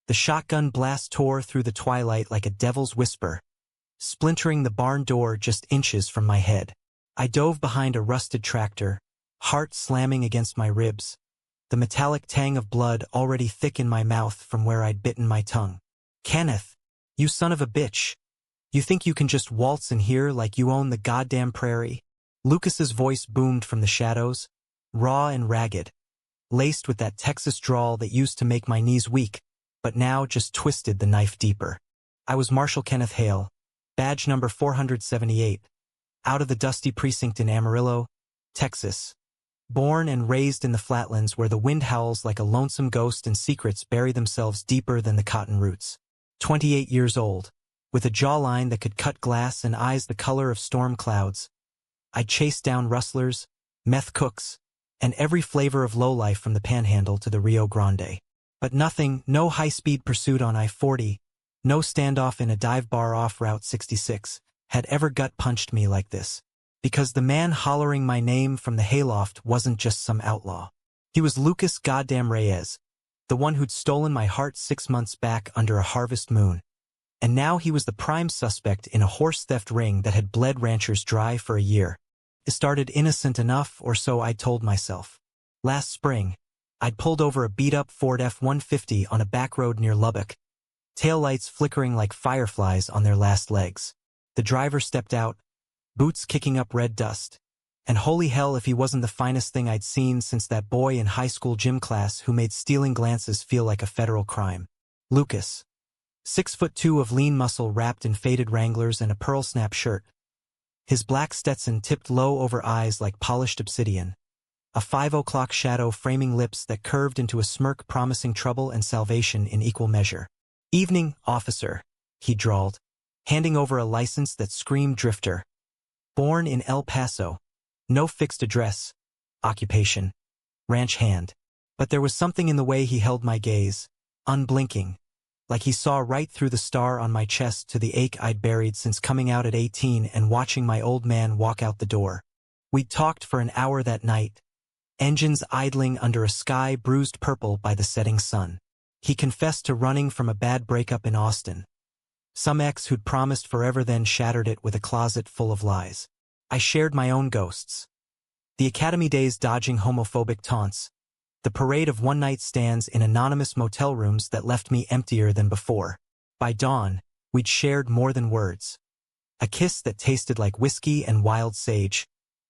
The shotgun blast tore through the twilight like a devil's whisper, splintering the barn door just inches from my head. I dove behind a rusted tractor, heart slamming against my ribs, the metallic tang of blood already thick in my mouth from where I'd bitten my tongue. "Kenneth, you son of a bitch. You think you can just waltz in here like you own the goddamn prairie?" Lucas's voice boomed from the shadows, raw and ragged, laced with that Texas drawl that used to make my knees weak, but now just twisted the knife deeper. I was Marshal Kenneth Hale, badge number 478, out of the dusty precinct in Amarillo, Texas. Born and raised in the flatlands where the wind howls like a lonesome ghost and secrets bury themselves deeper than the cotton roots. 28 years old, with a jawline that could cut glass and eyes the color of storm clouds, I chased down rustlers, meth cooks, and every flavor of lowlife from the Panhandle to the Rio Grande. But nothing, no high-speed pursuit on I-40, no standoff in a dive bar off Route 66, had ever gut-punched me like this. Because the man hollering my name from the hayloft wasn't just some outlaw. He was Lucas goddamn Reyes, the one who'd stolen my heart 6 months back under a harvest moon. And now he was the prime suspect in a horse theft ring that had bled ranchers dry for a year. It started innocent enough, or so I told myself. Last spring, I'd pulled over a beat-up Ford F-150 on a back road near Lubbock, taillights flickering like fireflies on their last legs. The driver stepped out, boots kicking up red dust. And holy hell if he wasn't the finest thing I'd seen since that boy in high school gym class who made stealing glances feel like a federal crime. Lucas. 6'2" of lean muscle wrapped in faded Wranglers and a pearl snap shirt. His black Stetson tipped low over eyes like polished obsidian. A 5 o'clock shadow framing lips that curved into a smirk promising trouble and salvation in equal measure. "Evening, officer," he drawled, handing over a license that screamed drifter. Born in El Paso. No fixed address, occupation, ranch hand. But there was something in the way he held my gaze, unblinking, like he saw right through the star on my chest to the ache I'd buried since coming out at 18 and watching my old man walk out the door. We'd talked for an hour that night, engines idling under a sky bruised purple by the setting sun. He confessed to running from a bad breakup in Austin. Some ex who'd promised forever then shattered it with a closet full of lies. I shared my own ghosts. The academy days dodging homophobic taunts. The parade of one-night stands in anonymous motel rooms that left me emptier than before. By dawn, we'd shared more than words. A kiss that tasted like whiskey and wild sage.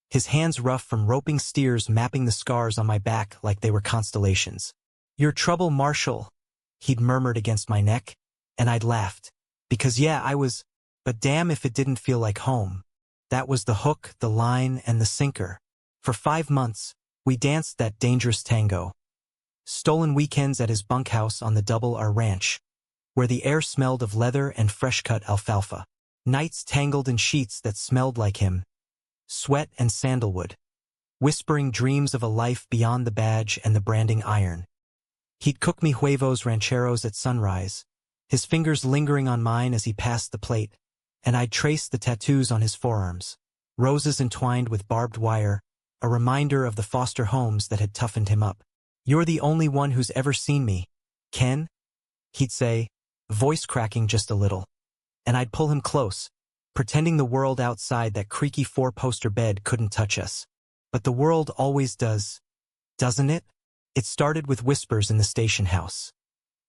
His hands rough from roping steers mapping the scars on my back like they were constellations. "Your trouble, Marshal," he'd murmured against my neck, and I'd laughed. Because yeah, I was, but damn if it didn't feel like home. That was the hook, the line, and the sinker. For 5 months, we danced that dangerous tango. Stolen weekends at his bunkhouse on the Double R Ranch, where the air smelled of leather and fresh-cut alfalfa. Nights tangled in sheets that smelled like him, sweat and sandalwood. Whispering dreams of a life beyond the badge and the branding iron. He'd cook me huevos rancheros at sunrise, his fingers lingering on mine as he passed the plate, and I'd trace the tattoos on his forearms, roses entwined with barbed wire, a reminder of the foster homes that had toughened him up. "You're the only one who's ever seen me, Ken," he'd say, voice cracking just a little. And I'd pull him close, pretending the world outside that creaky 4-poster bed couldn't touch us. But the world always does, doesn't it? It started with whispers in the station house.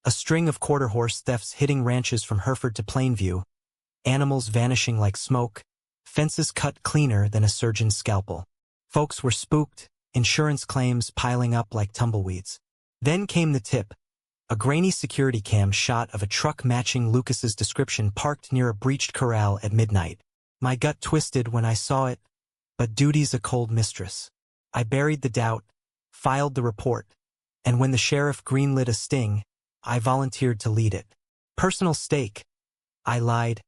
A string of quarter-horse thefts hitting ranches from Hereford to Plainview, animals vanishing like smoke, fences cut cleaner than a surgeon's scalpel. Folks were spooked, insurance claims piling up like tumbleweeds. Then came the tip, a grainy security cam shot of a truck matching Lucas's description parked near a breached corral at midnight. My gut twisted when I saw it, but duty's a cold mistress. I buried the doubt, filed the report, and when the sheriff greenlit a sting, I volunteered to lead it. Personal stake, I lied,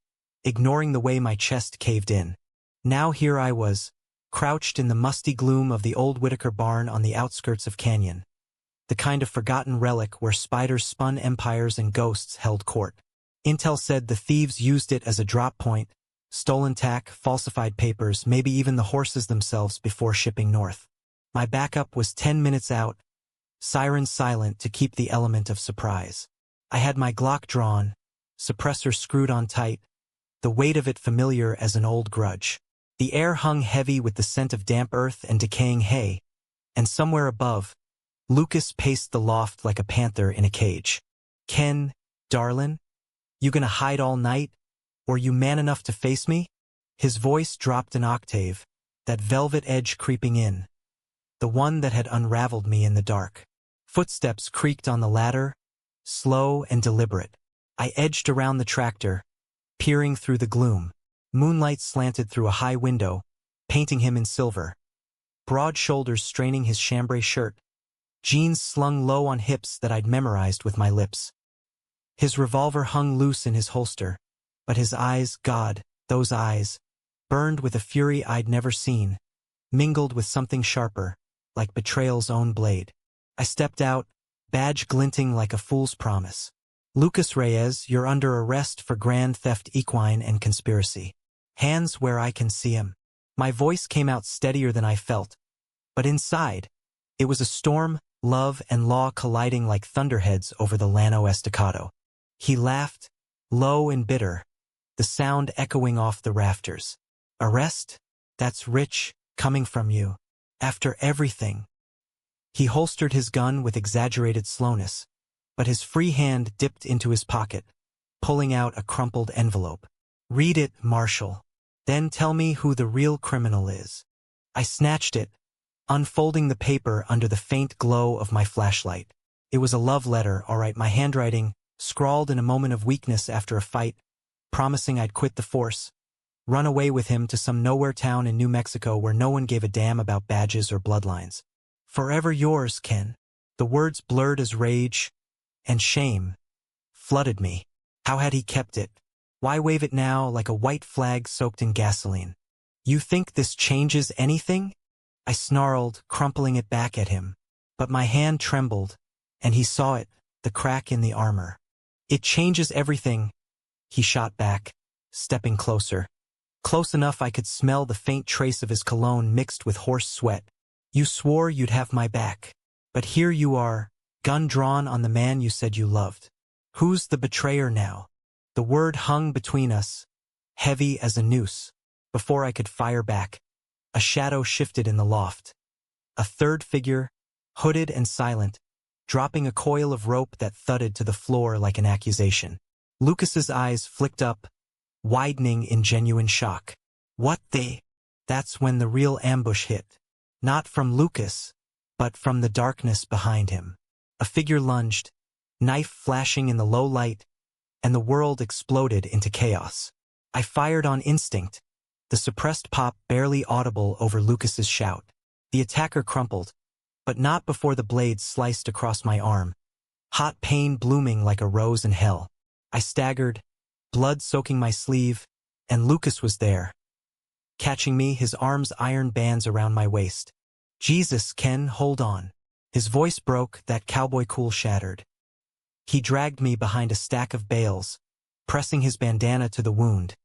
ignoring the way my chest caved in. Now here I was, crouched in the musty gloom of the old Whitaker barn on the outskirts of Canyon. The kind of forgotten relic where spiders spun empires and ghosts held court. Intel said the thieves used it as a drop point, stolen tack, falsified papers, maybe even the horses themselves before shipping north. My backup was 10 minutes out, sirens silent to keep the element of surprise. I had my Glock drawn, suppressor screwed on tight, the weight of it familiar as an old grudge. The air hung heavy with the scent of damp earth and decaying hay, and somewhere above, Lucas paced the loft like a panther in a cage. "Ken, darlin', you gonna hide all night, or you man enough to face me?" His voice dropped an octave, that velvet edge creeping in, the one that had unraveled me in the dark. Footsteps creaked on the ladder, slow and deliberate. I edged around the tractor, peering through the gloom. Moonlight slanted through a high window, painting him in silver. Broad shoulders straining his chambray shirt, jeans slung low on hips that I'd memorized with my lips. His revolver hung loose in his holster, but his eyes, God, those eyes, burned with a fury I'd never seen, mingled with something sharper, like betrayal's own blade. I stepped out, badge glinting like a fool's promise. "Lucas Reyes, you're under arrest for grand theft equine and conspiracy. Hands where I can see 'em." My voice came out steadier than I felt, but inside, it was a storm, love and law colliding like thunderheads over the Llano Estacado. He laughed, low and bitter, the sound echoing off the rafters. "Arrest? That's rich, coming from you. After everything." He holstered his gun with exaggerated slowness, but his free hand dipped into his pocket, pulling out a crumpled envelope. "Read it, Marshal. Then tell me who the real criminal is." I snatched it, unfolding the paper under the faint glow of my flashlight. It was a love letter, all right, my handwriting, scrawled in a moment of weakness after a fight, promising I'd quit the force, run away with him to some nowhere town in New Mexico where no one gave a damn about badges or bloodlines. "Forever yours, Ken." The words blurred as rage and shame flooded me. How had he kept it? Why wave it now like a white flag soaked in gasoline? "You think this changes anything?" I snarled, crumpling it back at him. But my hand trembled, and he saw it, the crack in the armor. "It changes everything," he shot back, stepping closer. Close enough I could smell the faint trace of his cologne mixed with horse sweat. "You swore you'd have my back. But here you are, gun drawn on the man you said you loved. Who's the betrayer now?" The word hung between us, heavy as a noose. Before I could fire back, a shadow shifted in the loft. A third figure, hooded and silent, dropping a coil of rope that thudded to the floor like an accusation. Lucas's eyes flicked up, widening in genuine shock. "What the?" That's when the real ambush hit. Not from Lucas, but from the darkness behind him. A figure lunged, knife flashing in the low light, and the world exploded into chaos. I fired on instinct, the suppressed pop barely audible over Lucas's shout. The attacker crumpled, but not before the blade sliced across my arm, hot pain blooming like a rose in hell. I staggered, blood soaking my sleeve, and Lucas was there, catching me, his arms iron bands around my waist. "Jesus, Ken, hold on." His voice broke, that cowboy cool shattered. He dragged me behind a stack of bales, pressing his bandana to the wound,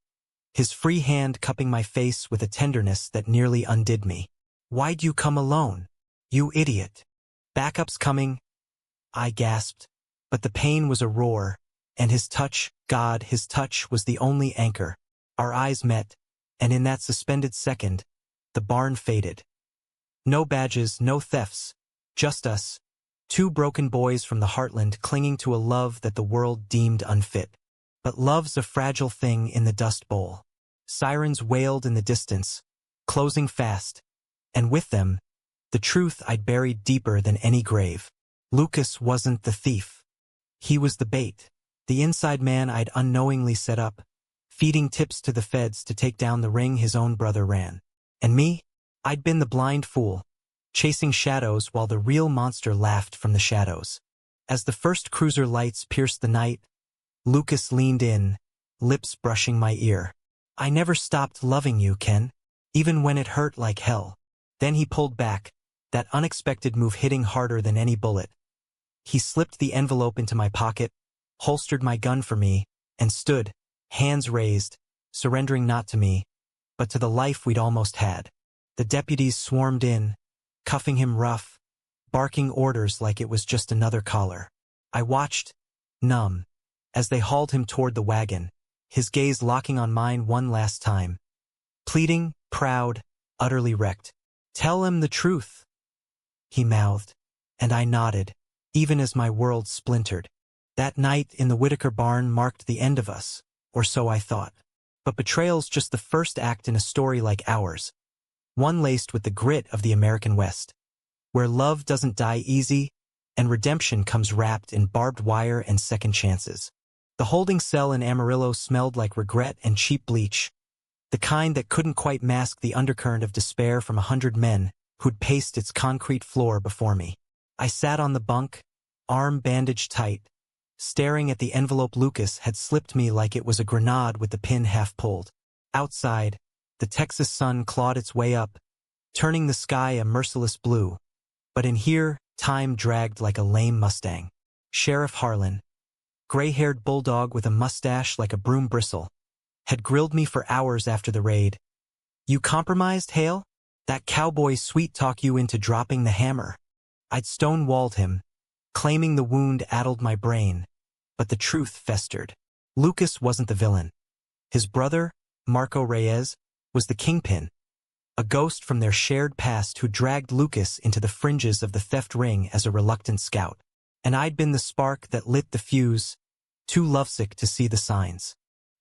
his free hand cupping my face with a tenderness that nearly undid me. "Why'd you come alone? You idiot." "Backup's coming," I gasped, but the pain was a roar, and his touch, God, his touch was the only anchor. Our eyes met, and in that suspended second, the barn faded. No badges, no thefts, just us, two broken boys from the heartland clinging to a love that the world deemed unfit. But love's a fragile thing in the Dust Bowl. Sirens wailed in the distance, closing fast, and with them, the truth I'd buried deeper than any grave. Lucas wasn't the thief. He was the bait, the inside man I'd unknowingly set up, feeding tips to the feds to take down the ring his own brother ran. And me? I'd been the blind fool, chasing shadows while the real monster laughed from the shadows. As the first cruiser lights pierced the night, Lucas leaned in, lips brushing my ear. "I never stopped loving you, Ken, even when it hurt like hell." Then he pulled back, that unexpected move hitting harder than any bullet. He slipped the envelope into my pocket, holstered my gun for me, and stood, hands raised, surrendering not to me, but to the life we'd almost had. The deputies swarmed in, cuffing him rough, barking orders like it was just another collar. I watched, numb, as they hauled him toward the wagon, his gaze locking on mine one last time. Pleading, proud, utterly wrecked. "Tell him the truth," he mouthed, and I nodded, even as my world splintered. That night in the Whitaker barn marked the end of us, or so I thought. But betrayal's just the first act in a story like ours, one laced with the grit of the American West, where love doesn't die easy, and redemption comes wrapped in barbed wire and second chances. The holding cell in Amarillo smelled like regret and cheap bleach, the kind that couldn't quite mask the undercurrent of despair from 100 men who'd paced its concrete floor before me. I sat on the bunk, arm bandaged tight, staring at the envelope Lucas had slipped me like it was a grenade with the pin half pulled. Outside, the Texas sun clawed its way up, turning the sky a merciless blue. But in here, time dragged like a lame Mustang. Sheriff Harlan, gray-haired bulldog with a mustache like a broom bristle, had grilled me for hours after the raid. "You compromised, Hale? That cowboy sweet-talk you into dropping the hammer." I'd stonewalled him, claiming the wound addled my brain, but the truth festered. Lucas wasn't the villain. His brother, Marco Reyes, was the kingpin, a ghost from their shared past who dragged Lucas into the fringes of the theft ring as a reluctant scout. And I'd been the spark that lit the fuse, too lovesick to see the signs.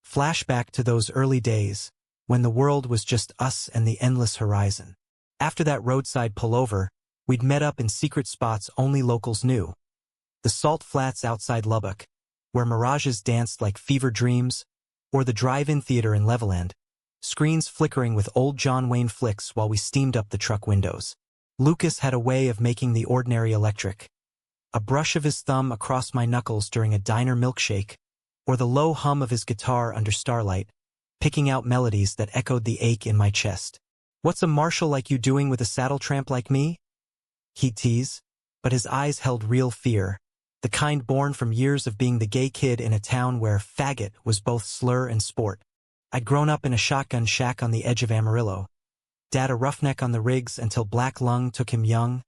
Flashback to those early days, when the world was just us and the endless horizon. After that roadside pullover, we'd met up in secret spots only locals knew. The salt flats outside Lubbock, where mirages danced like fever dreams, or the drive-in theater in Levelland, screens flickering with old John Wayne flicks while we steamed up the truck windows. Lucas had a way of making the ordinary electric. A brush of his thumb across my knuckles during a diner milkshake, or the low hum of his guitar under starlight, picking out melodies that echoed the ache in my chest. "What's a marshal like you doing with a saddle tramp like me?" he'd tease, but his eyes held real fear, the kind born from years of being the gay kid in a town where faggot was both slur and sport. I'd grown up in a shotgun shack on the edge of Amarillo. Dad a roughneck on the rigs until black lung took him young,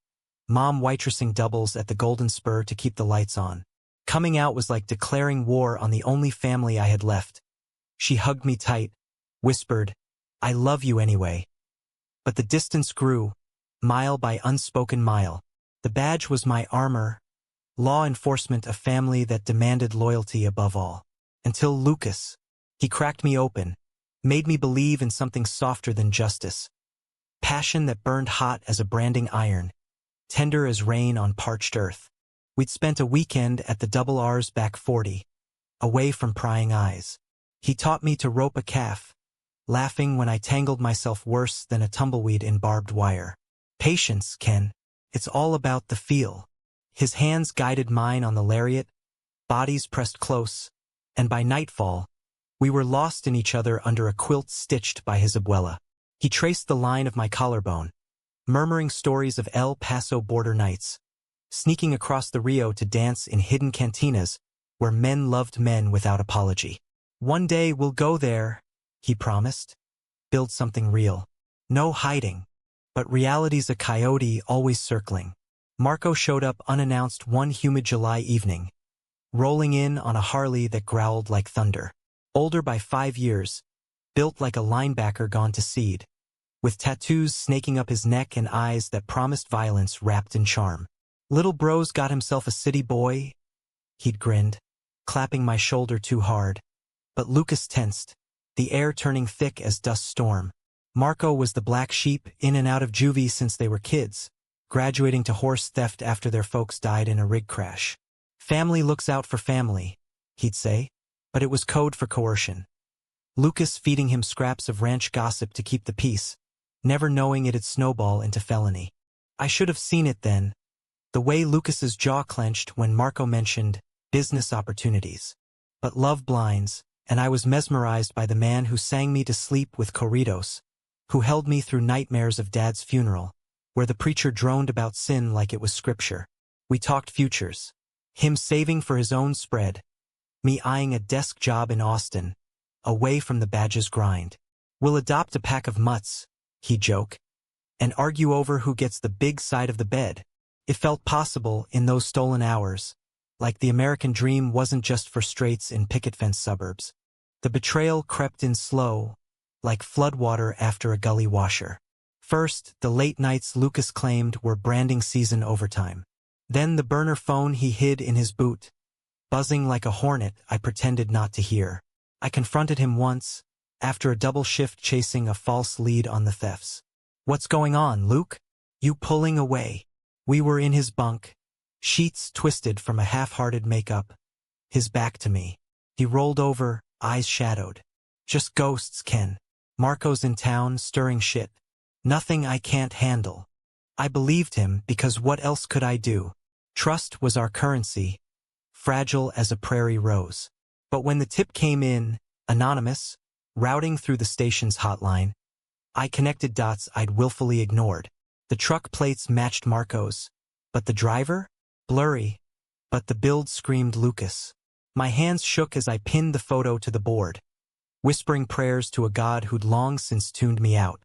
Mom waitressing doubles at the Golden Spur to keep the lights on. Coming out was like declaring war on the only family I had left. She hugged me tight, whispered, "I love you anyway." But the distance grew, mile by unspoken mile. The badge was my armor, law enforcement a family that demanded loyalty above all. Until Lucas. He cracked me open, made me believe in something softer than justice. Passion that burned hot as a branding iron, tender as rain on parched earth. We'd spent a weekend at the Double R's back 40, away from prying eyes. He taught me to rope a calf, laughing when I tangled myself worse than a tumbleweed in barbed wire. "Patience, Ken. It's all about the feel." His hands guided mine on the lariat, bodies pressed close, and by nightfall, we were lost in each other under a quilt stitched by his abuela. He traced the line of my collarbone, murmuring stories of El Paso border nights, sneaking across the Rio to dance in hidden cantinas where men loved men without apology. "One day we'll go there," he promised. "Build something real. No hiding. But reality's a coyote always circling." Marco showed up unannounced one humid July evening, rolling in on a Harley that growled like thunder. Older by 5 years, built like a linebacker gone to seed, with tattoos snaking up his neck and eyes that promised violence wrapped in charm. "Little bro's got himself a city boy," he'd grinned, clapping my shoulder too hard. But Lucas tensed, the air turning thick as dust storm. Marco was the black sheep in and out of juvie since they were kids, graduating to horse theft after their folks died in a rig crash. "Family looks out for family," he'd say, but it was code for coercion. Lucas feeding him scraps of ranch gossip to keep the peace, never knowing it'd snowball into felony. I should have seen it then, the way Lucas's jaw clenched when Marco mentioned business opportunities. But love blinds, and I was mesmerized by the man who sang me to sleep with corridos, who held me through nightmares of Dad's funeral, where the preacher droned about sin like it was scripture. We talked futures, him saving for his own spread, me eyeing a desk job in Austin, away from the badge's grind. "We'll adopt a pack of mutts," he'd joke, "and argue over who gets the big side of the bed." It felt possible in those stolen hours, like the American dream wasn't just for straights in picket fence suburbs. The betrayal crept in slow, like floodwater after a gully washer. First, the late nights Lucas claimed were branding season overtime. Then the burner phone he hid in his boot. Buzzing like a hornet, I pretended not to hear. I confronted him once, after a double shift chasing a false lead on the thefts. "What's going on, Luke? You pulling away?" We were in his bunk, sheets twisted from a half-hearted makeup, his back to me. He rolled over, eyes shadowed. "Just ghosts, Ken. Marco's in town, stirring shit. Nothing I can't handle." I believed him because what else could I do? Trust was our currency, fragile as a prairie rose. But when the tip came in, anonymous, routing through the station's hotline, I connected dots I'd willfully ignored. The truck plates matched Marco's, but the driver? Blurry. But the build screamed Lucas. My hands shook as I pinned the photo to the board, whispering prayers to a god who'd long since tuned me out.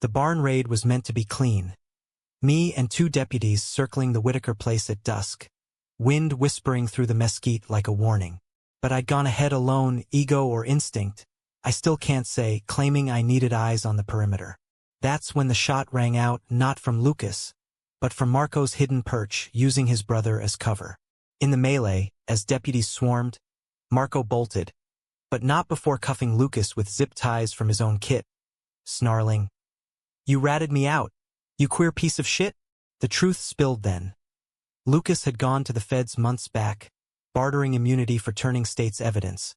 The barn raid was meant to be clean. Me and 2 deputies circling the Whitaker place at dusk, wind whispering through the mesquite like a warning. But I'd gone ahead alone, ego or instinct, I still can't say, claiming I needed eyes on the perimeter. That's when the shot rang out, not from Lucas, but from Marco's hidden perch, using his brother as cover. In the melee, as deputies swarmed, Marco bolted, but not before cuffing Lucas with zip ties from his own kit, snarling, "You ratted me out, you queer piece of shit?" The truth spilled then. Lucas had gone to the feds months back, bartering immunity for turning state's evidence.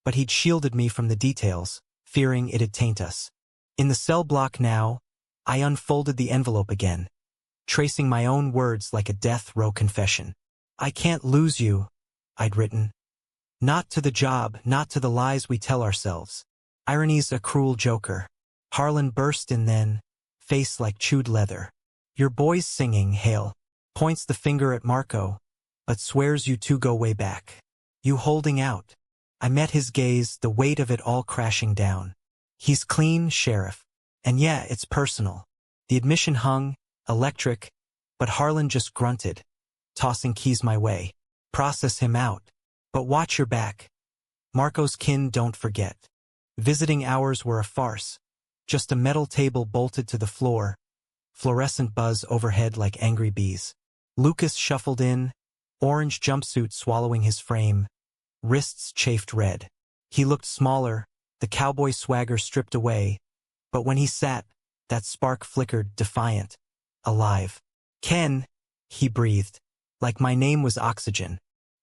But he'd shielded me from the details, fearing it'd taint us. In the cell block now, I unfolded the envelope again, tracing my own words like a death row confession. "I can't lose you," I'd written. "Not to the job, not to the lies we tell ourselves." Irony's a cruel joker. Harlan burst in then, face like chewed leather. "Your boy's singing, Hale." Points the finger at Marco, but swears you two go way back. "You holding out." I met his gaze, the weight of it all crashing down. "He's clean, Sheriff. And yeah, it's personal." The admission hung, electric, but Harlan just grunted, tossing keys my way. "Process him out. But watch your back. Marco's kin don't forget." Visiting hours were a farce. Just a metal table bolted to the floor, fluorescent buzz overhead like angry bees. Lucas shuffled in, orange jumpsuit swallowing his frame, wrists chafed red. He looked smaller, the cowboy swagger stripped away, but when he sat, that spark flickered, defiant, alive. "Ken," he breathed, like my name was oxygen.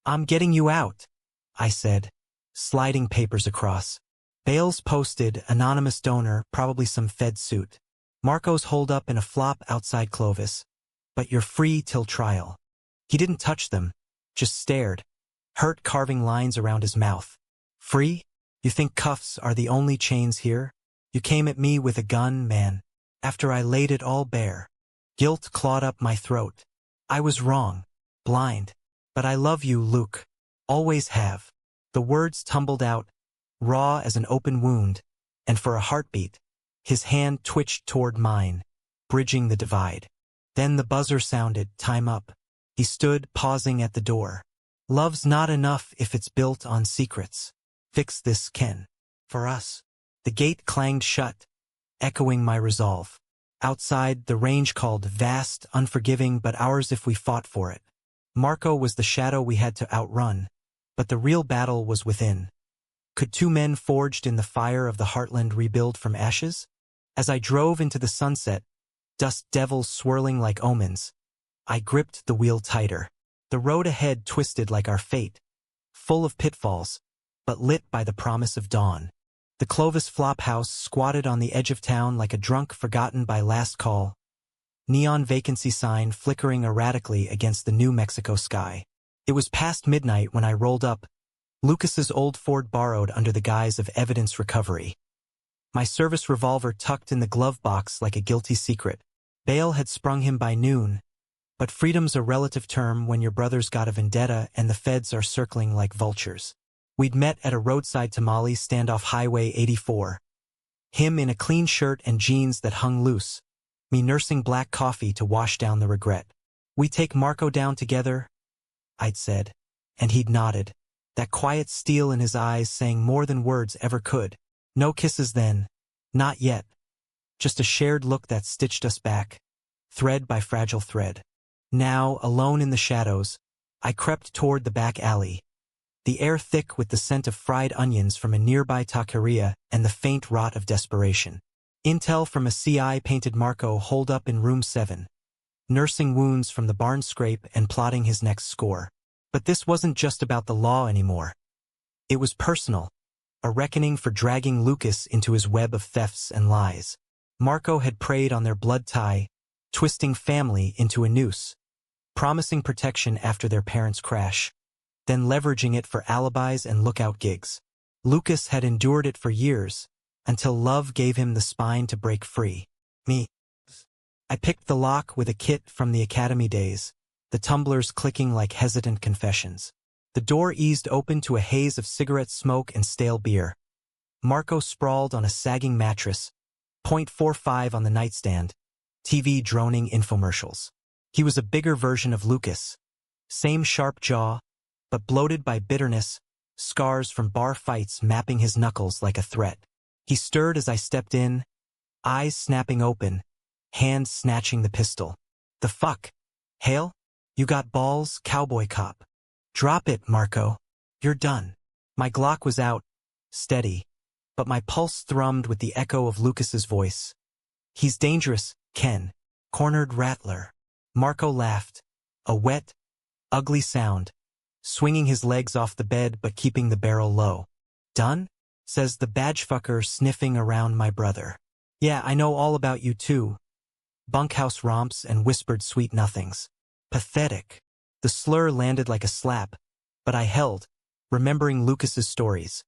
"I'm getting you out," I said, sliding papers across. Bail's posted, anonymous donor, probably some Fed suit. Marco's holed up in a flop outside Clovis. "But you're free till trial." He didn't touch them, just stared, hurt carving lines around his mouth. "Free? You think cuffs are the only chains here? You came at me with a gun, man, after I laid it all bare." Guilt clawed up my throat. I was wrong, blind. "But I love you, Luke. Always have." The words tumbled out, raw as an open wound, and for a heartbeat, his hand twitched toward mine, bridging the divide. Then the buzzer sounded, time up. He stood, pausing at the door. "Love's not enough if it's built on secrets. Fix this, Ken. For us." The gate clanged shut, echoing my resolve. Outside, the range called, vast, unforgiving, but ours if we fought for it. Marco was the shadow we had to outrun, but the real battle was within. Could 2 men forged in the fire of the heartland rebuild from ashes? As I drove into the sunset, dust devils swirling like omens, I gripped the wheel tighter. The road ahead twisted like our fate, full of pitfalls, but lit by the promise of dawn. The Clovis flop house squatted on the edge of town like a drunk forgotten by last call, neon vacancy sign flickering erratically against the New Mexico sky. It was past midnight when I rolled up, Lucas's old Ford borrowed under the guise of evidence recovery. My service revolver tucked in the glove box like a guilty secret. Bail had sprung him by noon, but freedom's a relative term when your brother's got a vendetta and the feds are circling like vultures. We'd met at a roadside tamale stand off Highway 84. Him in a clean shirt and jeans that hung loose, me nursing black coffee to wash down the regret. "We take Marco down together," I'd said. And he'd nodded, that quiet steel in his eyes saying more than words ever could. No kisses then. Not yet. Just a shared look that stitched us back, thread by fragile thread. Now, alone in the shadows, I crept toward the back alley, the air thick with the scent of fried onions from a nearby taqueria and the faint rot of desperation. Intel from a CI painted Marco holed up in room 7, nursing wounds from the barn scrape and plotting his next score. But this wasn't just about the law anymore. It was personal, a reckoning for dragging Lucas into his web of thefts and lies. Marco had preyed on their blood tie, twisting family into a noose, promising protection after their parents' crash, then leveraging it for alibis and lookout gigs. Lucas had endured it for years, until love gave him the spine to break free. Me. I picked the lock with a kit from the academy days, the tumblers clicking like hesitant confessions. The door eased open to a haze of cigarette smoke and stale beer. Marco sprawled on a sagging mattress, .45 on the nightstand, TV droning infomercials. He was a bigger version of Lucas. Same sharp jaw, but bloated by bitterness, scars from bar fights mapping his knuckles like a threat. He stirred as I stepped in, eyes snapping open, hands snatching the pistol. The fuck? Hale? You got balls, cowboy cop. Drop it, Marco. You're done. My Glock was out, steady, but my pulse thrummed with the echo of Lucas's voice. He's dangerous, Ken. Cornered rattler. Marco laughed, a wet, ugly sound, swinging his legs off the bed but keeping the barrel low. Done? Says the badgefucker sniffing around my brother. Yeah, I know all about you too. Bunkhouse romps and whispered sweet nothings. Pathetic. The slur landed like a slap, but I held, remembering Lucas's stories.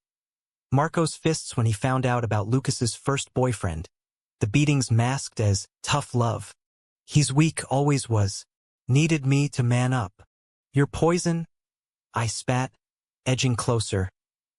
Marco's fists when he found out about Lucas's first boyfriend. The beatings masked as tough love. He's weak, always was. Needed me to man up. You're poison? I spat, edging closer,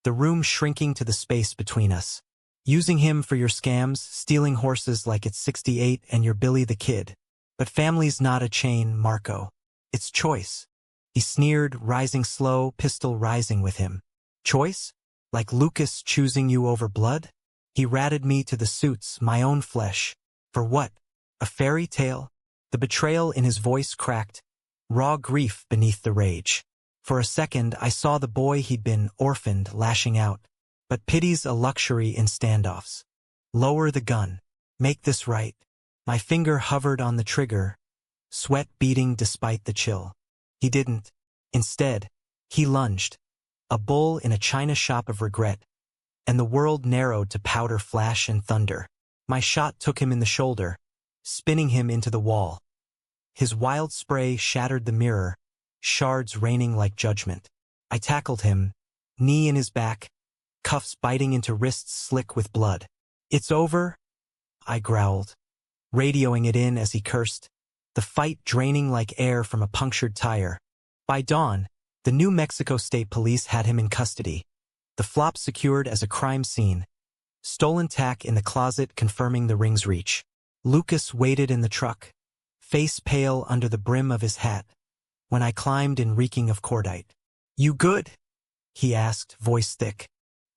the room shrinking to the space between us. Using him for your scams, stealing horses like it's 68 and you're Billy the Kid. But family's not a chain, Marco. It's choice. He sneered, rising slow, pistol rising with him. Choice? Like Lucas choosing you over blood? He ratted me to the suits, my own flesh. For what? A fairy tale? The betrayal in his voice cracked, raw grief beneath the rage. For a second, I saw the boy he'd been orphaned lashing out. But pity's a luxury in standoffs. Lower the gun. Make this right. My finger hovered on the trigger, sweat beading despite the chill. He didn't. Instead, he lunged. A bull in a china shop of regret. And the world narrowed to powder flash and thunder. My shot took him in the shoulder, spinning him into the wall. His wild spray shattered the mirror, shards raining like judgment. I tackled him, knee in his back, cuffs biting into wrists slick with blood. It's over, I growled, radioing it in as he cursed, the fight draining like air from a punctured tire. By dawn, the New Mexico State Police had him in custody, the flop secured as a crime scene, stolen tack in the closet confirming the ring's reach. Lucas waited in the truck, face pale under the brim of his hat, when I climbed in reeking of cordite. You good? He asked, voice thick.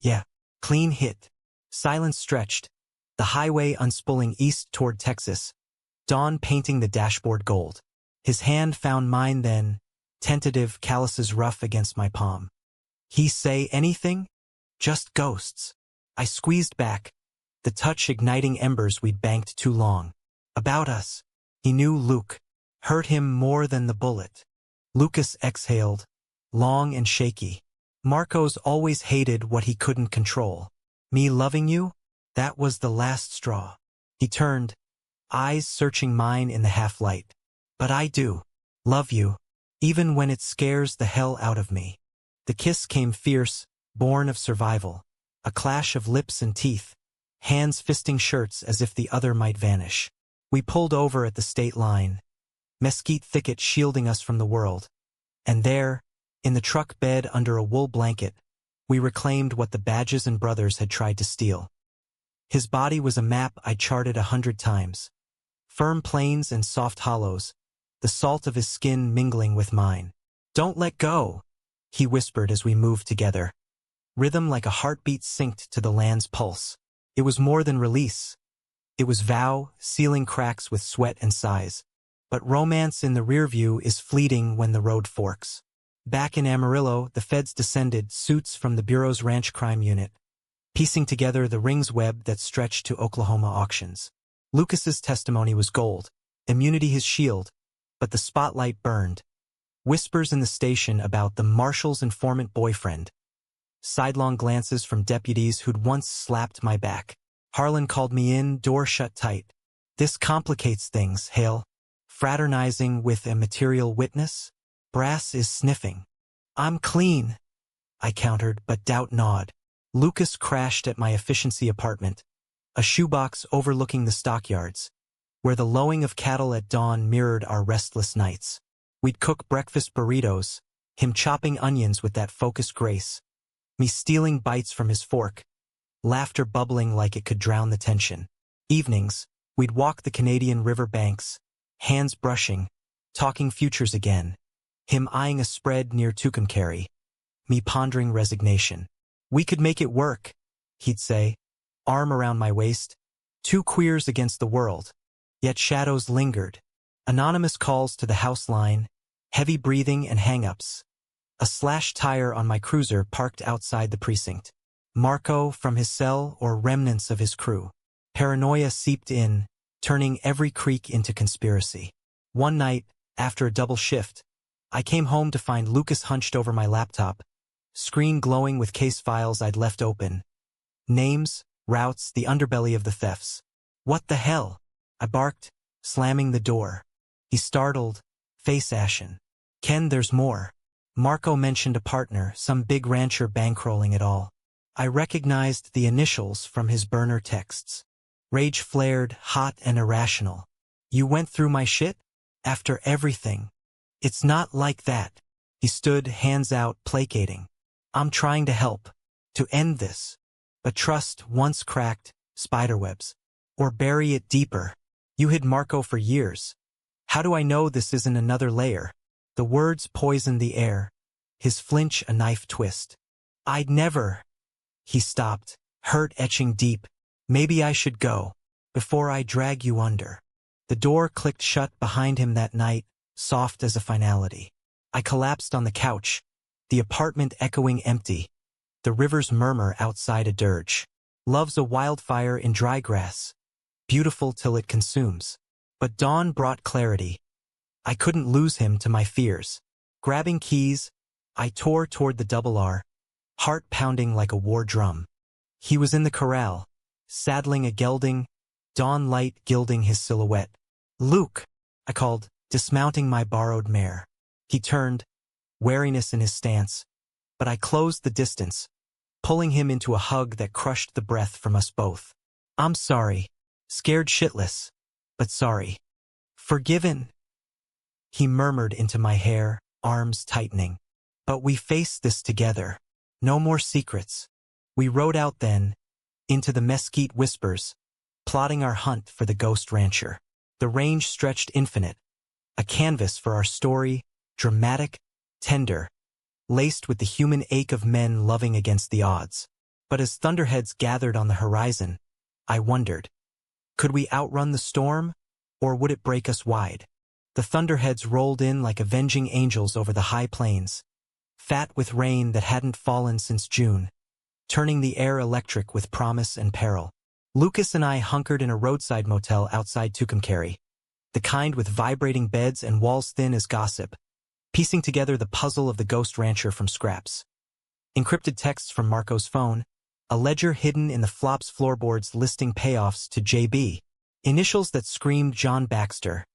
Yeah. Clean hit. Silence stretched, the highway unspooling east toward Texas, dawn painting the dashboard gold. His hand found mine then, tentative, calluses rough against my palm. He say anything? Just ghosts. I squeezed back, the touch igniting embers we'd banked too long. About us. He knew Luke. Hurt him more than the bullet. Lucas exhaled, long and shaky. Marco's always hated what he couldn't control. Me loving you? That was the last straw. He turned, eyes searching mine in the half-light. But I do. Love you. Even when it scares the hell out of me. The kiss came fierce, born of survival. A clash of lips and teeth. Hands fisting shirts as if the other might vanish. We pulled over at the state line. Mesquite thicket shielding us from the world. And there, in the truck bed under a wool blanket, we reclaimed what the Badges and brothers had tried to steal. His body was a map I'd charted 100 times. Firm plains and soft hollows, the salt of his skin mingling with mine. Don't let go. he whispered as we moved together. Rhythm like a heartbeat synced to the land's pulse. It was more than release. It was vow, sealing cracks with sweat and sighs. But romance in the rear view is fleeting when the road forks. Back in Amarillo, the feds descended, suits from the Bureau's ranch crime unit, piecing together the rings web that stretched to Oklahoma auctions. Lucas's testimony was gold, immunity his shield, but the spotlight burned. Whispers in the station about the marshal's informant boyfriend. Sidelong glances from deputies who'd once slapped my back. Harlan called me in, door shut tight. This complicates things, Hale. Fraternizing with a material witness? Brass is sniffing. I'm clean, I countered, but doubt gnawed. Lucas crashed at my efficiency apartment, a shoebox overlooking the stockyards, where the lowing of cattle at dawn mirrored our restless nights. We'd cook breakfast burritos, him chopping onions with that focused grace, me stealing bites from his fork, laughter bubbling like it could drown the tension. Evenings, we'd walk the Canadian river banks, hands brushing, talking futures again, him eyeing a spread near Tucumcari, me pondering resignation. We could make it work, he'd say, arm around my waist. Two queers against the world. Yet shadows lingered. Anonymous calls to the house line, heavy breathing and hang-ups. A slashed tire on my cruiser parked outside the precinct. Marco from his cell or remnants of his crew. Paranoia seeped in, turning every creak into conspiracy. One night, after a double shift, I came home to find Lucas hunched over my laptop, screen glowing with case files I'd left open. Names, routes, the underbelly of the thefts. What the hell? I barked, slamming the door. He startled, face ashen. Ken, there's more. Marco mentioned a partner, some big rancher bankrolling it all. I recognized the initials from his burner texts. Rage flared, hot and irrational. You went through my shit? After everything. It's not like that. He stood, hands out, placating. I'm trying to help. To end this. But trust, once cracked, spiderwebs. Or bury it deeper. You hid Marco for years. How do I know this isn't another layer? The words poisoned the air. His flinch a knife twist. I'd never. He stopped, hurt etching deep. Maybe I should go, before I drag you under. The door clicked shut behind him that night, soft as a finality. I collapsed on the couch, the apartment echoing empty, the river's murmur outside a dirge. Love's a wildfire in dry grass, beautiful till it consumes. But dawn brought clarity. I couldn't lose him to my fears. Grabbing keys, I tore toward the double R, heart pounding like a war drum. He was in the corral, saddling a gelding, dawn light gilding his silhouette. Luke, I called, dismounting my borrowed mare. He turned, wariness in his stance, but I closed the distance, pulling him into a hug that crushed the breath from us both. I'm sorry, scared shitless, but sorry. Forgiven, he murmured into my hair, arms tightening. But we faced this together. No more secrets. We rode out then, into the mesquite whispers, plotting our hunt for the ghost rancher. The range stretched infinite, a canvas for our story, dramatic, tender, laced with the human ache of men loving against the odds. But as thunderheads gathered on the horizon, I wondered, could we outrun the storm, or would it break us wide? The thunderheads rolled in like avenging angels over the high plains, fat with rain that hadn't fallen since June, turning the air electric with promise and peril. Lucas and I hunkered in a roadside motel outside Tucumcari, the kind with vibrating beds and walls thin as gossip, piecing together the puzzle of the ghost rancher from scraps. Encrypted texts from Marco's phone, a ledger hidden in the flops floorboards listing payoffs to JB, initials that screamed John Baxter,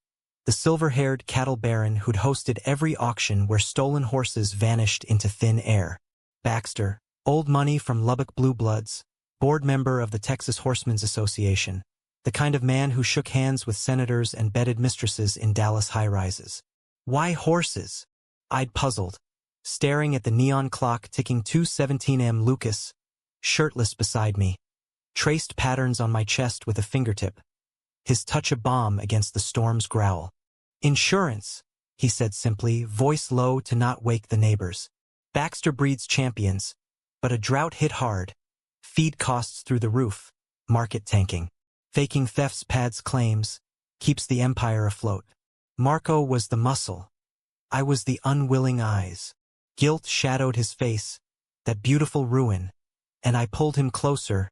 the silver-haired cattle baron who'd hosted every auction where stolen horses vanished into thin air. Baxter, old money from Lubbock Blue Bloods, board member of the Texas Horsemen's Association, the kind of man who shook hands with senators and bedded mistresses in Dallas high-rises. Why horses? I'd puzzled, staring at the neon clock ticking 2:17 a.m. Lucas, shirtless beside me, traced patterns on my chest with a fingertip, his touch a balm against the storm's growl. Insurance, he said simply, voice low to not wake the neighbors. Baxter breeds champions, but a drought hit hard. Feed costs through the roof, market tanking. Faking thefts pads claims, keeps the empire afloat. Marco was the muscle. I was the unwilling eyes. Guilt shadowed his face, that beautiful ruin, and I pulled him closer,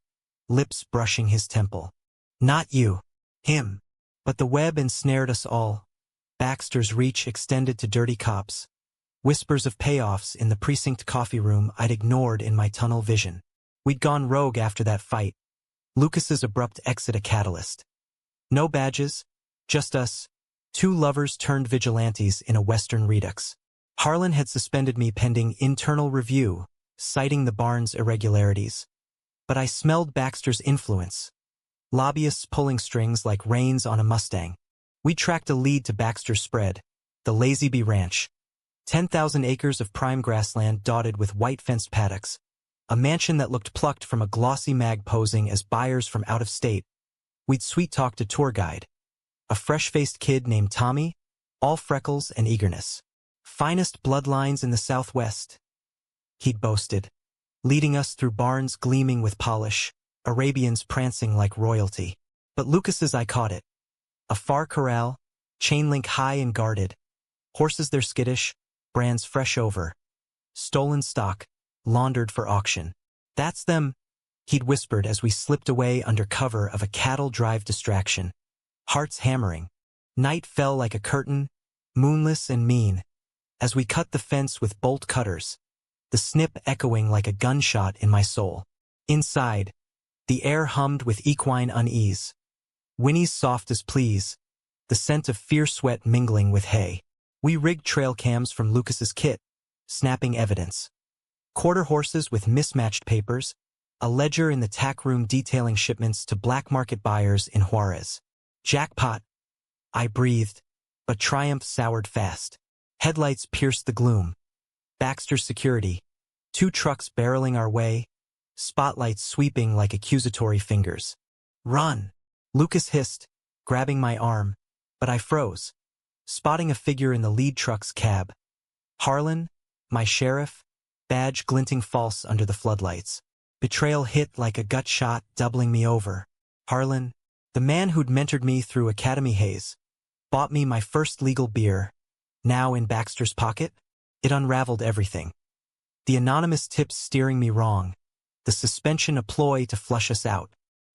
lips brushing his temple. Not you, him. But the web ensnared us all. Baxter's reach extended to dirty cops. Whispers of payoffs in the precinct coffee room I'd ignored in my tunnel vision. We'd gone rogue after that fight. Lucas's abrupt exit a catalyst. No badges, just us, two lovers turned vigilantes in a Western redux. Harlan had suspended me pending internal review, citing the barn's irregularities. But I smelled Baxter's influence. Lobbyists pulling strings like reins on a Mustang. We tracked a lead to Baxter's spread, the Lazyby Ranch. 10,000 acres of prime grassland dotted with white-fenced paddocks. A mansion that looked plucked from a glossy mag posing as buyers from out of state. We'd sweet-talked a tour guide. A fresh-faced kid named Tommy, all freckles and eagerness. Finest bloodlines in the Southwest, he'd boasted, leading us through barns gleaming with polish, Arabians prancing like royalty. But Lucas's I caught it. A far corral, chain link high and guarded. Horses they're skittish, brands fresh over. Stolen stock, laundered for auction. That's them, he'd whispered as we slipped away under cover of a cattle drive distraction. Hearts hammering. Night fell like a curtain, moonless and mean. As we cut the fence with bolt cutters, the snip echoing like a gunshot in my soul. Inside, the air hummed with equine unease. Whinnies soft as pleas, the scent of fierce sweat mingling with hay. We rigged trail cams from Lucas's kit, snapping evidence. Quarter horses with mismatched papers, a ledger in the tack room detailing shipments to black market buyers in Juarez. Jackpot, I breathed, but triumph soured fast. Headlights pierced the gloom. Baxter's security, two trucks barreling our way, spotlights sweeping like accusatory fingers. Run! Lucas hissed, grabbing my arm, but I froze, spotting a figure in the lead truck's cab. Harlan, my sheriff, badge glinting false under the floodlights. Betrayal hit like a gut shot, doubling me over. Harlan, the man who'd mentored me through academy haze, bought me my first legal beer. Now in Baxter's pocket, it unraveled everything. The anonymous tips steering me wrong, the suspension a ploy to flush us out.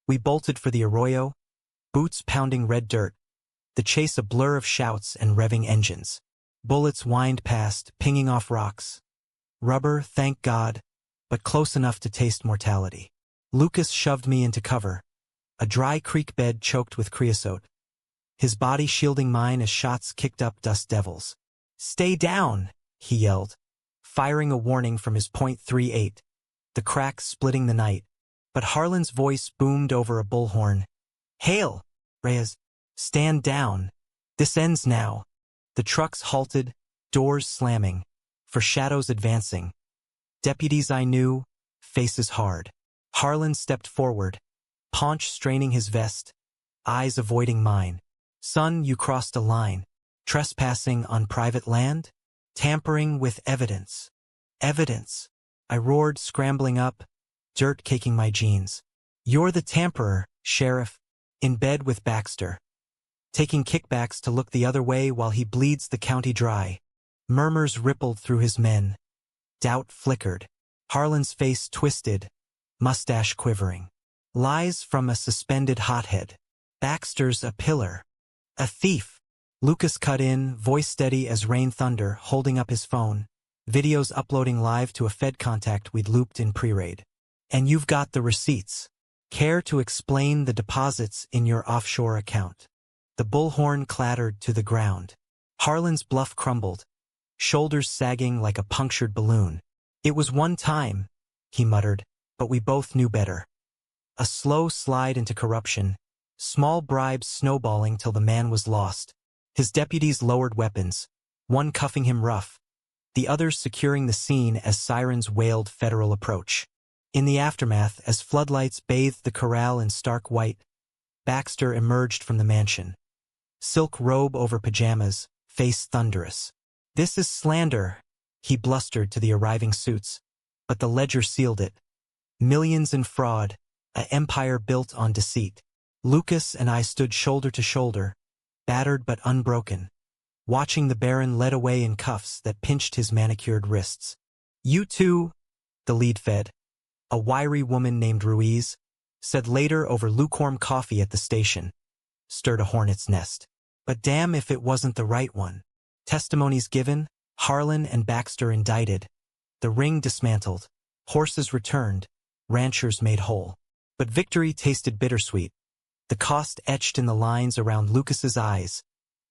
We bolted for the arroyo, boots pounding red dirt, the chase a blur of shouts and revving engines. Bullets whined past, pinging off rocks. Rubber, thank God, but close enough to taste mortality. Lucas shoved me into cover, a dry creek bed choked with creosote, his body shielding mine as shots kicked up dust devils. Stay down, he yelled, firing a warning from his .38, the crack splitting the night. But Harlan's voice boomed over a bullhorn. Hail, Reyes, stand down. This ends now. The trucks halted, doors slamming, for shadows advancing. Deputies I knew, faces hard. Harlan stepped forward, paunch straining his vest, eyes avoiding mine. Son, you crossed a line. Trespassing on private land? Tampering with evidence. Evidence. I roared, scrambling up, dirt caking my jeans. You're the tamperer, Sheriff, in bed with Baxter. Taking kickbacks to look the other way while he bleeds the county dry. Murmurs rippled through his men. Doubt flickered. Harlan's face twisted, mustache quivering. Lies from a suspended hothead. Baxter's a pillar. A thief. Lucas cut in, voice steady as rain thunder, holding up his phone. Videos uploading live to a Fed contact we'd looped in pre-raid. And you've got the receipts. Care to explain the deposits in your offshore account? The bullhorn clattered to the ground. Harlan's bluff crumbled, shoulders sagging like a punctured balloon. It was one time, he muttered, but we both knew better. A slow slide into corruption, small bribes snowballing till the man was lost. His deputies lowered weapons, one cuffing him rough, the others securing the scene as sirens wailed federal approach. In the aftermath, as floodlights bathed the corral in stark white, Baxter emerged from the mansion. Silk robe over pajamas, face thunderous. This is slander, he blustered to the arriving suits. But the ledger sealed it. Millions in fraud, an empire built on deceit. Lucas and I stood shoulder to shoulder, battered but unbroken, watching the Baron led away in cuffs that pinched his manicured wrists. "You too," the lead fed, a wiry woman named Ruiz, said later over lukewarm coffee at the station, stirred a hornet's nest. But damn if it wasn't the right one. Testimonies given, Harlan and Baxter indicted, the ring dismantled, horses returned, ranchers made whole. But victory tasted bittersweet, the cost etched in the lines around Lucas's eyes,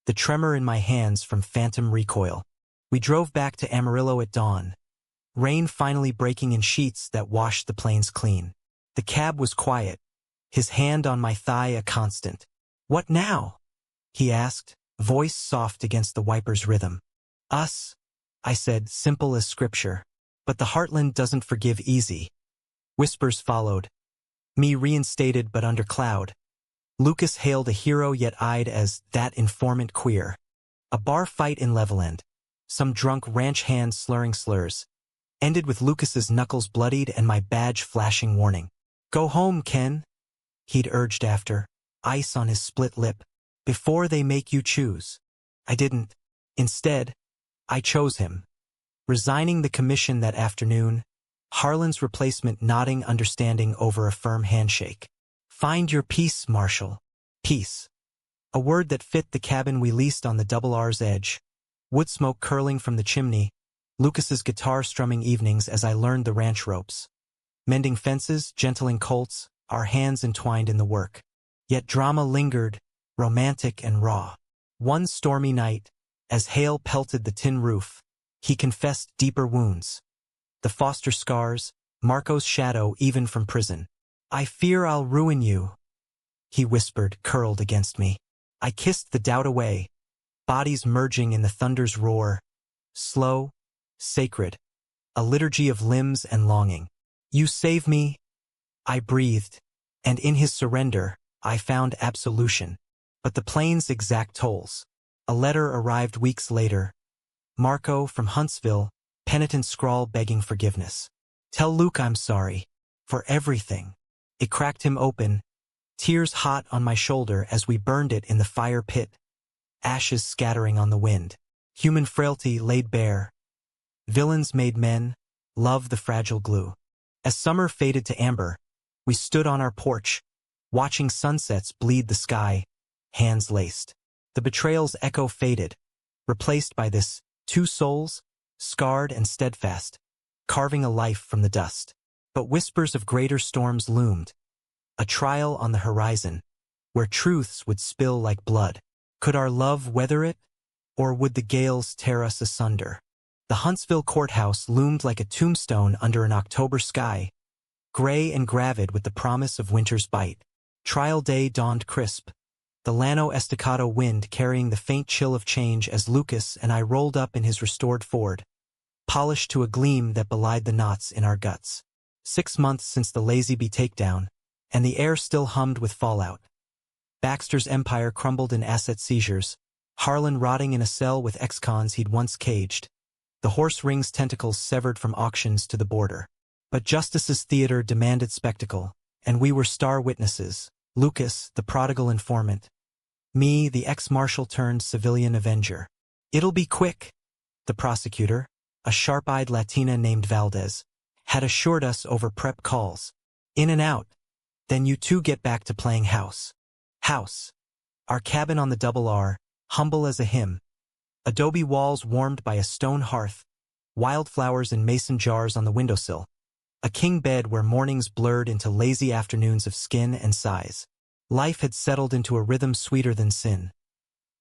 the tremor in my hands from phantom recoil. We drove back to Amarillo at dawn, rain finally breaking in sheets that washed the plains clean. The cab was quiet, his hand on my thigh a constant. "What now?" he asked, voice soft against the wiper's rhythm. "Us," I said, simple as scripture. But the heartland doesn't forgive easy. Whispers followed. Me reinstated but under cloud. Lucas hailed a hero yet eyed as that informant queer. A bar fight in Leveland. Some drunk ranch hand slurring slurs. Ended with Lucas's knuckles bloodied and my badge flashing warning. "Go home, Ken," he'd urged after, ice on his split lip. "Before they make you choose." I didn't. Instead, I chose him. Resigning the commission that afternoon, Harlan's replacement nodding understanding over a firm handshake. "Find your peace, Marshal." Peace. A word that fit the cabin we leased on the Double R's edge. Wood smoke curling from the chimney, Lucas's guitar strumming evenings as I learned the ranch ropes. Mending fences, gentling colts, our hands entwined in the work. Yet drama lingered, romantic and raw. One stormy night, as hail pelted the tin roof, he confessed deeper wounds. The Foster scars, Marco's shadow even from prison. "I fear I'll ruin you," he whispered, curled against me. I kissed the doubt away, bodies merging in the thunder's roar. Slow, sacred, a liturgy of limbs and longing. "You save me," I breathed, and in his surrender, I found absolution. But the plains exact tolls. A letter arrived weeks later. Marco from Huntsville, penitent scrawl begging forgiveness. "Tell Luke I'm sorry. For everything." It cracked him open, tears hot on my shoulder as we burned it in the fire pit, ashes scattering on the wind. Human frailty laid bare. Villains made men, love the fragile glue. As summer faded to amber, we stood on our porch, watching sunsets bleed the sky, hands laced. The betrayal's echo faded, replaced by this two souls, scarred and steadfast, carving a life from the dust. But whispers of greater storms loomed, a trial on the horizon, where truths would spill like blood. Could our love weather it, or would the gales tear us asunder? The Huntsville courthouse loomed like a tombstone under an October sky, gray and gravid with the promise of winter's bite. Trial day dawned crisp, the Llano Estacado wind carrying the faint chill of change as Lucas and I rolled up in his restored Ford, polished to a gleam that belied the knots in our guts. 6 months since the Lazenby takedown, and the air still hummed with fallout. Baxter's empire crumbled in asset seizures, Harlan rotting in a cell with ex-cons he'd once caged, the horse ring's tentacles severed from auctions to the border. But justice's theater demanded spectacle, and we were star witnesses. Lucas, the prodigal informant. Me, the ex-marshal turned civilian avenger. "It'll be quick," the prosecutor, a sharp-eyed Latina named Valdez, had assured us over prep calls. "In and out. Then you two get back to playing house." House. Our cabin on the Double R, humble as a hymn. Adobe walls warmed by a stone hearth, wildflowers in mason jars on the windowsill. A king bed where mornings blurred into lazy afternoons of skin and sighs. Life had settled into a rhythm sweeter than sin.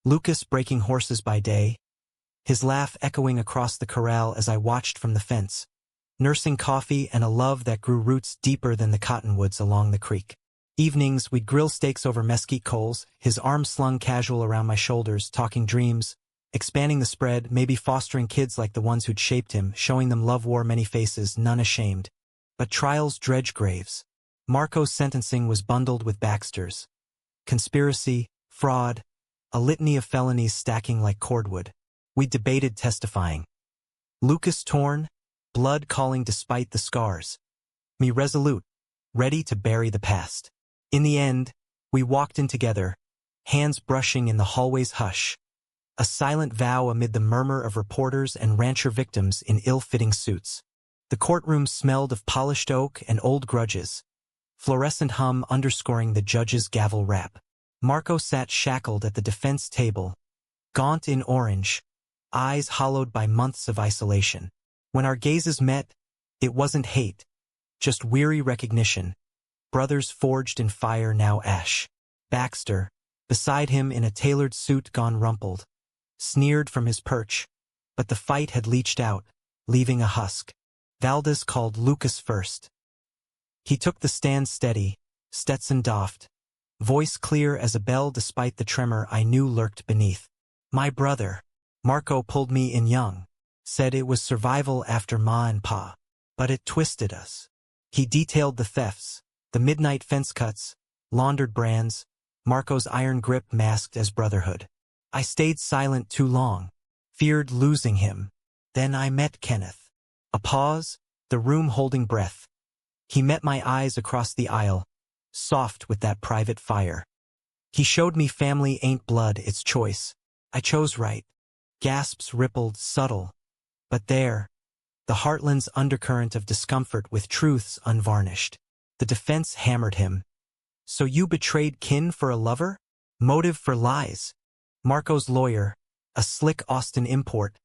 Lucas breaking horses by day, his laugh echoing across the corral as I watched from the fence, nursing coffee and a love that grew roots deeper than the cottonwoods along the creek. Evenings, we'd grill steaks over mesquite coals, his arms slung casual around my shoulders, talking dreams, expanding the spread, maybe fostering kids like the ones who'd shaped him, showing them love wore many faces, none ashamed. But trials dredge graves. Marco's sentencing was bundled with Baxter's. Conspiracy, fraud, a litany of felonies stacking like cordwood. We debated testifying. Lucas torn, blood calling despite the scars. Me resolute, ready to bury the past. In the end, we walked in together, hands brushing in the hallway's hush. A silent vow amid the murmur of reporters and rancher victims in ill-fitting suits. The courtroom smelled of polished oak and old grudges, fluorescent hum underscoring the judge's gavel rap. Marco sat shackled at the defense table, gaunt in orange, eyes hollowed by months of isolation. When our gazes met, it wasn't hate, just weary recognition. Brothers forged in fire, now ash. Baxter, beside him in a tailored suit gone rumpled, sneered from his perch, but the fight had leached out, leaving a husk. Valdez called Lucas first. He took the stand steady, Stetson doffed, voice clear as a bell despite the tremor I knew lurked beneath. My brother. Marco pulled me in young, said it was survival after Ma and Pa. But it twisted us. He detailed the thefts, the midnight fence cuts, laundered brands, Marco's iron grip masked as brotherhood. I stayed silent too long, feared losing him. Then I met Kenneth. A pause, the room holding breath. He met my eyes across the aisle, soft with that private fire. He showed me family ain't blood, it's choice. I chose right. Gasps rippled, subtle. But there, the heartland's undercurrent of discomfort with truths unvarnished. The defense hammered him. So you betrayed kin for a lover? Motive for lies? Marco's lawyer, a slick Austin import,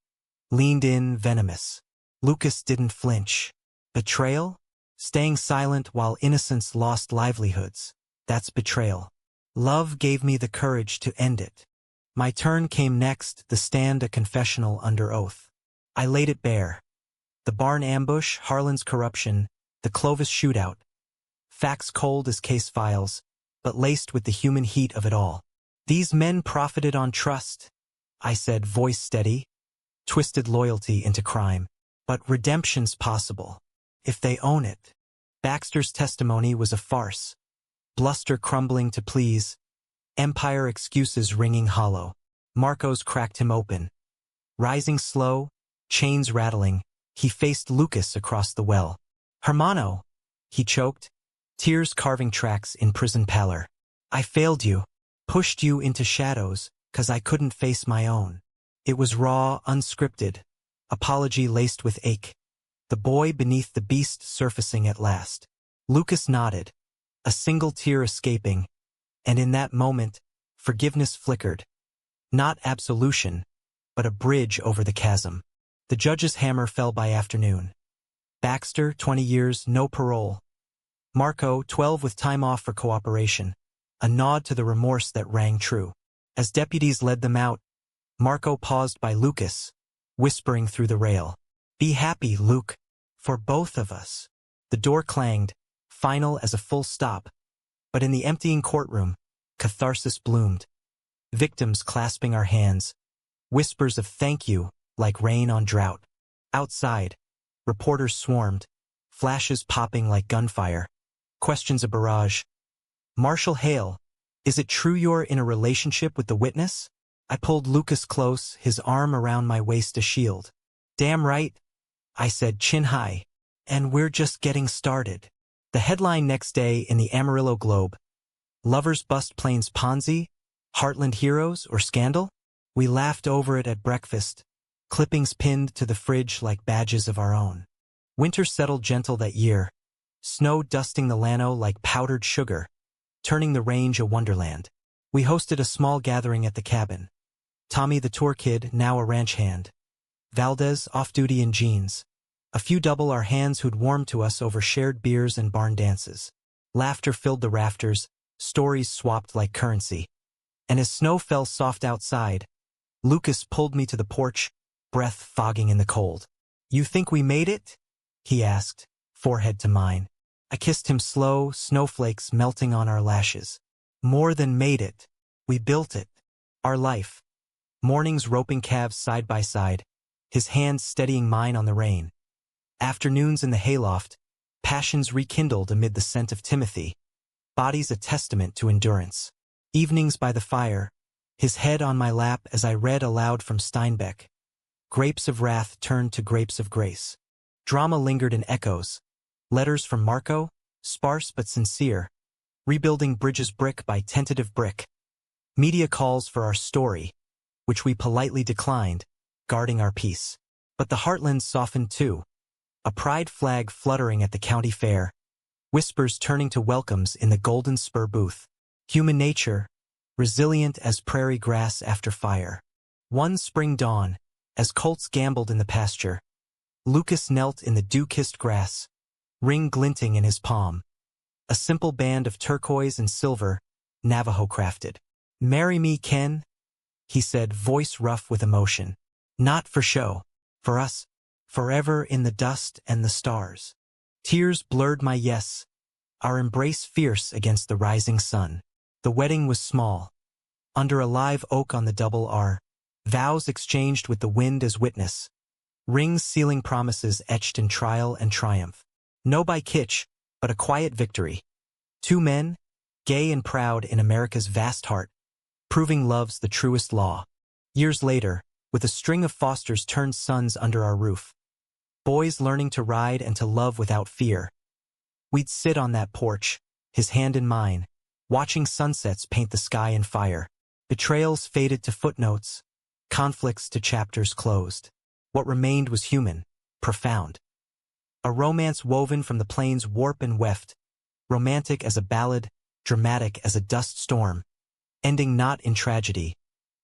leaned in venomous. Lucas didn't flinch. Betrayal? Staying silent while innocents lost livelihoods. That's betrayal. Love gave me the courage to end it. My turn came next, the stand a confessional under oath. I laid it bare. The barn ambush, Harlan's corruption, the Clovis shootout. Facts cold as case files, but laced with the human heat of it all. These men profited on trust, I said, voice steady. Twisted loyalty into crime. But redemption's possible, if they own it. Baxter's testimony was a farce. Bluster crumbling to please. Empire excuses ringing hollow. Marco's cracked him open. Rising slow, chains rattling, he faced Lucas across the well. Hermano, he choked, tears carving tracks in prison pallor. I failed you, pushed you into shadows, 'cause I couldn't face my own. It was raw, unscripted, apology laced with ache. The boy beneath the beast surfacing at last. Lucas nodded, a single tear escaping, and in that moment, forgiveness flickered. Not absolution, but a bridge over the chasm. The judge's hammer fell by afternoon. Baxter, 20 years, no parole. Marco, 12 with time off for cooperation. A nod to the remorse that rang true. As deputies led them out, Marco paused by Lucas, whispering through the rail. Be happy, Luke, for both of us. The door clanged, final as a full stop. But in the emptying courtroom, catharsis bloomed. Victims clasping our hands. Whispers of thank you, like rain on drought. Outside, reporters swarmed, flashes popping like gunfire. Questions a barrage. Marshal Hale, is it true you're in a relationship with the witness? I pulled Lucas close, his arm around my waist a shield. Damn right, I said, chin high. And we're just getting started. The headline next day in the Amarillo Globe. Lovers bust planes Ponzi? Heartland heroes or scandal? We laughed over it at breakfast, clippings pinned to the fridge like badges of our own. Winter settled gentle that year, snow dusting the Llano like powdered sugar, turning the range a wonderland. We hosted a small gathering at the cabin. Tommy the tour kid, now a ranch hand. Valdez, off-duty in jeans. A few double our hands who'd warmed to us over shared beers and barn dances. Laughter filled the rafters, stories swapped like currency. And as snow fell soft outside, Lucas pulled me to the porch, breath fogging in the cold. You think we made it? He asked, forehead to mine. I kissed him slow, snowflakes melting on our lashes. More than made it. We built it. Our life. Mornings roping calves side by side, his hands steadying mine on the rein. Afternoons in the hayloft, passions rekindled amid the scent of Timothy. Bodies a testament to endurance. Evenings by the fire, his head on my lap as I read aloud from Steinbeck. Grapes of wrath turned to grapes of grace. Drama lingered in echoes. Letters from Marco, sparse but sincere. Rebuilding bridges brick by tentative brick. Media calls for our story, which we politely declined, guarding our peace. But the heartlands softened too. A pride flag fluttering at the county fair. Whispers turning to welcomes in the Golden Spur booth. Human nature, resilient as prairie grass after fire. One spring dawn, as colts gambled in the pasture, Lucas knelt in the dew-kissed grass, ring glinting in his palm. A simple band of turquoise and silver, Navajo crafted. "Marry me, Ken," he said, voice rough with emotion. "Not for show. For us. Forever in the dust and the stars." Tears blurred my yes, our embrace fierce against the rising sun. The wedding was small. Under a live oak on the double R, vows exchanged with the wind as witness. Rings sealing promises etched in trial and triumph. No by kitsch, but a quiet victory. Two men, gay and proud in America's vast heart, proving love's the truest law. Years later, with a string of fosters turned sons under our roof, boys learning to ride and to love without fear, we'd sit on that porch, his hand in mine, watching sunsets paint the sky in fire. Betrayals faded to footnotes, conflicts to chapters closed. What remained was human, profound. A romance woven from the plains warp and weft, romantic as a ballad, dramatic as a dust storm, ending not in tragedy,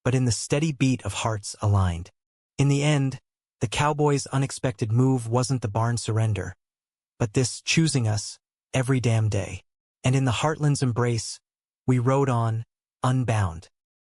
but in the steady beat of hearts aligned. In the end, the Cowboys' unexpected move wasn't the barn surrender, but this choosing us every damn day. And in the heartland's embrace, we rode on, unbound.